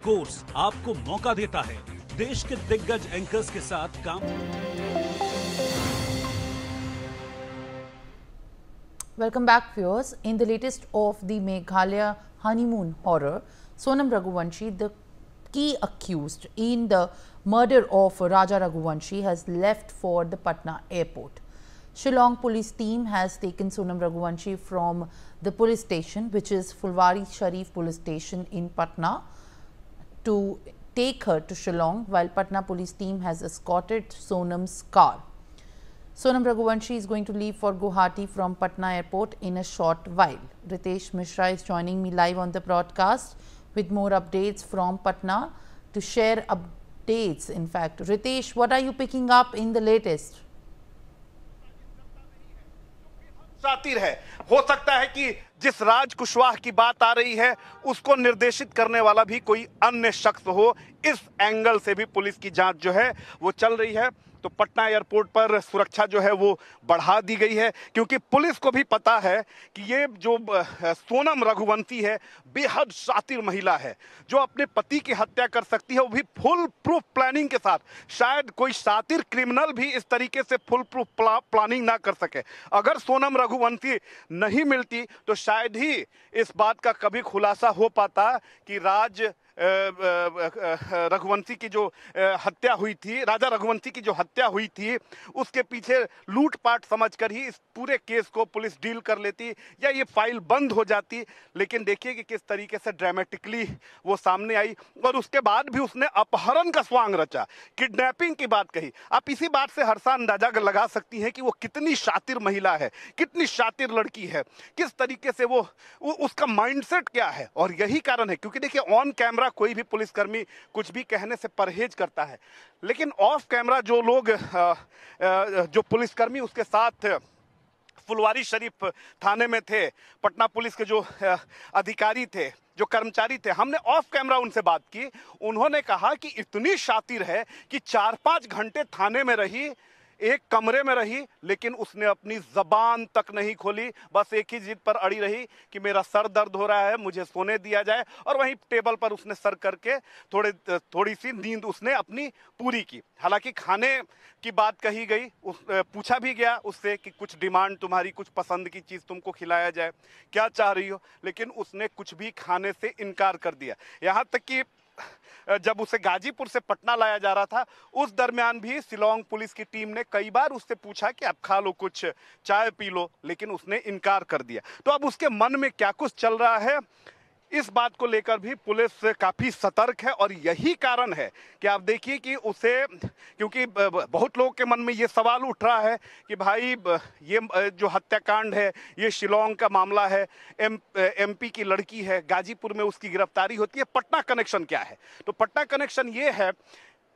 Course आपको मौका देता है देश के दिग्गज एंकर्स के साथ काम। Welcome back, viewers. In the latest of the Meghalaya honeymoon horror, Sonam Raghuvanshi, the key accused in the murder of Raja Raghuvanshi, has left for the Patna airport. Shillong police team has taken Sonam Raghuvanshi from the police station, which is Fulwari Sharif police station in Patna, to take her to Shillong, while Patna police team has escorted Sonam's car. Sonam Raghuvanshi is going to leave for Guwahati from Patna airport in a short while. Ritesh Mishra is joining me live on the broadcast with more updates from Patna to share updates. In fact, Ritesh, what are you picking up in the latest? शातिर है, हो सकता है कि जिस राज कुशवाहा की बात आ रही है उसको निर्देशित करने वाला भी कोई अन्य शख्स हो। इस एंगल से भी पुलिस की जांच जो है वो चल रही है। तो पटना एयरपोर्ट पर सुरक्षा जो है वो बढ़ा दी गई है, क्योंकि पुलिस को भी पता है कि ये जो सोनम रघुवंशी है बेहद शातिर महिला है, जो अपने पति की हत्या कर सकती है, वो भी फुल प्रूफ प्लानिंग के साथ। शायद कोई शातिर क्रिमिनल भी इस तरीके से फुल प्रूफ प्लानिंग ना कर सके। अगर सोनम रघुवंशी नहीं मिलती तो शायद ही इस बात का कभी खुलासा हो पाता कि रघुवंशी की जो हत्या हुई थी, राजा रघुवंशी की जो हत्या हुई थी, उसके पीछे लूटपाट समझकर ही इस पूरे केस को पुलिस डील कर लेती या ये फाइल बंद हो जाती। लेकिन देखिए कि किस तरीके से ड्रामेटिकली वो सामने आई और उसके बाद भी उसने अपहरण का स्वांग रचा, किडनैपिंग की बात कही। आप इसी बात से हर सा अंदाजा लगा सकती हैं कि वो कितनी शातिर महिला है, कितनी शातिर लड़की है, किस तरीके से वो उसका माइंडसेट क्या है। और यही कारण है, क्योंकि देखिए ऑन कैमरा कोई भी पुलिसकर्मी कुछ भी कहने से परहेज करता है, लेकिन ऑफ कैमरा जो लोग जो पुलिसकर्मी उसके साथ फुलवारी शरीफ थाने में थे, पटना पुलिस के जो अधिकारी थे, जो कर्मचारी थे, हमने ऑफ कैमरा उनसे बात की। उन्होंने कहा कि इतनी शातिर है कि 4-5 घंटे थाने में रही, एक कमरे में रही, लेकिन उसने अपनी जबान तक नहीं खोली। बस एक ही जिद पर अड़ी रही कि मेरा सर दर्द हो रहा है, मुझे सोने दिया जाए। और वहीं टेबल पर उसने सर करके थोड़ी सी नींद उसने अपनी पूरी की। हालांकि खाने की बात कही गई, पूछा भी गया उससे कि कुछ डिमांड तुम्हारी, कुछ पसंद की चीज़ तुमको खिलाया जाए, क्या चाह रही हो, लेकिन उसने कुछ भी खाने से इनकार कर दिया। यहाँ तक कि जब उसे गाजीपुर से पटना लाया जा रहा था, उस दरमियान भी शिलोंग पुलिस की टीम ने कई बार उससे पूछा कि आप खा लो, कुछ चाय पी लो, लेकिन उसने इनकार कर दिया। तो अब उसके मन में क्या कुछ चल रहा है, इस बात को लेकर भी पुलिस काफ़ी सतर्क है। और यही कारण है कि आप देखिए कि उसे, क्योंकि बहुत लोगों के मन में ये सवाल उठ रहा है कि भाई ये जो हत्याकांड है ये शिलोंग का मामला है, एमपी की लड़की है, गाजीपुर में उसकी गिरफ्तारी होती है, पटना कनेक्शन क्या है। तो पटना कनेक्शन ये है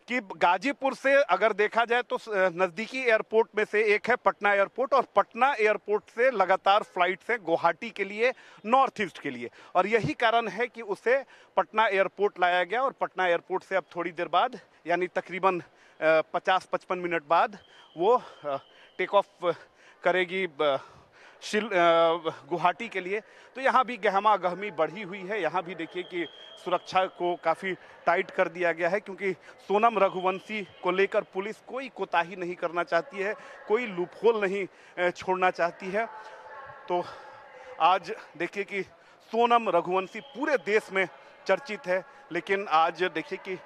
कि गाजीपुर से अगर देखा जाए तो नज़दीकी एयरपोर्ट में से एक है पटना एयरपोर्ट, और पटना एयरपोर्ट से लगातार फ्लाइट्स हैं गुवाहाटी के लिए, नॉर्थ ईस्ट के लिए। और यही कारण है कि उसे पटना एयरपोर्ट लाया गया। और पटना एयरपोर्ट से अब थोड़ी देर बाद, यानी तकरीबन 50-55 मिनट बाद वो टेक ऑफ करेगी गुवाहाटी के लिए। तो यहाँ भी गहमा गहमी बढ़ी हुई है। यहाँ भी देखिए कि सुरक्षा को काफ़ी टाइट कर दिया गया है, क्योंकि सोनम रघुवंशी को लेकर पुलिस कोई कोताही नहीं करना चाहती है, कोई लूपहोल नहीं छोड़ना चाहती है। तो आज देखिए कि सोनम रघुवंशी पूरे देश में चर्चित है, लेकिन आज देखिए कि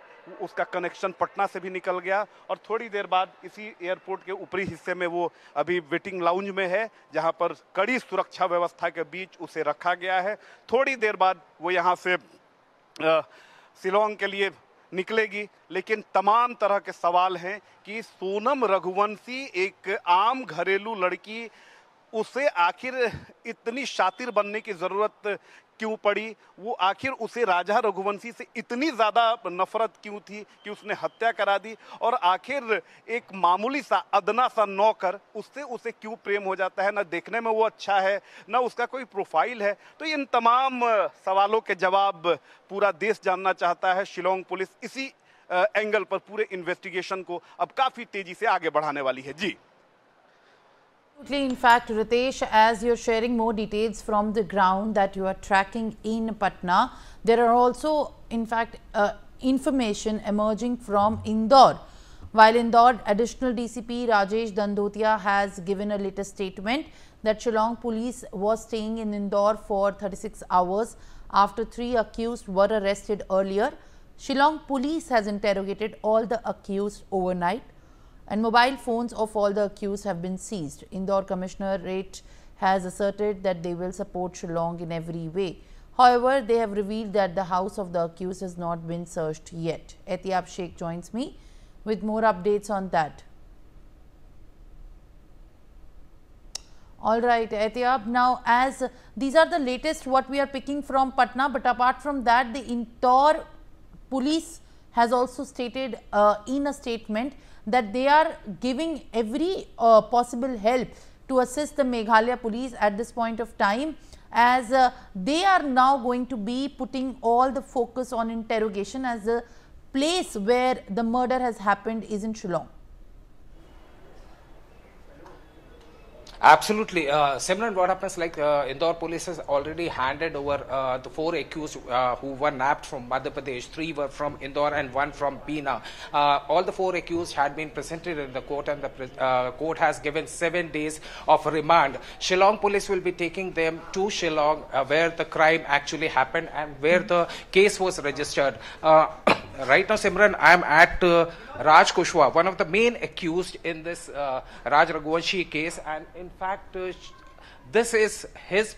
उसका कनेक्शन पटना से भी निकल गया। और थोड़ी देर बाद इसी एयरपोर्ट के ऊपरी हिस्से में वो अभी वेटिंग लाउंज में है, जहां पर कड़ी सुरक्षा व्यवस्था के बीच उसे रखा गया है। थोड़ी देर बाद वो यहां से शिलोंग के लिए निकलेगी। लेकिन तमाम तरह के सवाल हैं कि सोनम रघुवंशी एक आम घरेलू लड़की, उसे आखिर इतनी शातिर बनने की ज़रूरत क्यों पड़ी, वो आखिर उसे राजा रघुवंशी से इतनी ज़्यादा नफरत क्यों थी कि उसने हत्या करा दी, और आखिर एक मामूली सा अदना सा नौकर उससे उसे क्यों प्रेम हो जाता है। ना देखने में वो अच्छा है, ना उसका कोई प्रोफाइल है। तो इन तमाम सवालों के जवाब पूरा देश जानना चाहता है। शिलोंग पुलिस इसी एंगल पर पूरे इन्वेस्टिगेशन को अब काफ़ी तेज़ी से आगे बढ़ाने वाली है। जी In fact, Ritesh, as you're sharing more details from the ground that you are tracking in Patna, there are also, in fact, information emerging from Indore. While Indore, additional DCP Rajesh Dandotia has given a latest statement that Shillong police was staying in Indore for 36 hours after 3 accused were arrested earlier. Shillong police has interrogated all the accused overnight, and mobile phones of all the accused have been seized. Indore Commissionerate has asserted that they will support Shillong in every way. However, they have revealed that the house of the accused has not been searched yet. Ehtiyab Sheikh joins me with more updates on that. All right, Ehtiyab, now as these are the latest what we are picking from Patna, but apart from that, the Indore police has also stated in a statement that they are giving every possible help to assist the Meghalaya police at this point of time, as they are now going to be putting all the focus on interrogation, as the place where the murder has happened is in Shillong. Absolutely. Simran, what happens like Indore police has already handed over the 4 accused who were nabbed from Madhya Pradesh. 3 were from Indore and 1 from Bina. All the 4 accused had been presented in the court, and the court has given 7 days of remand. Shillong police will be taking them to Shillong where the crime actually happened and where the case was registered. Right now, Simran, I am at Raj Kushwaha, one of the main accused in this Raj Raghuvanshi case, and in fact, this is his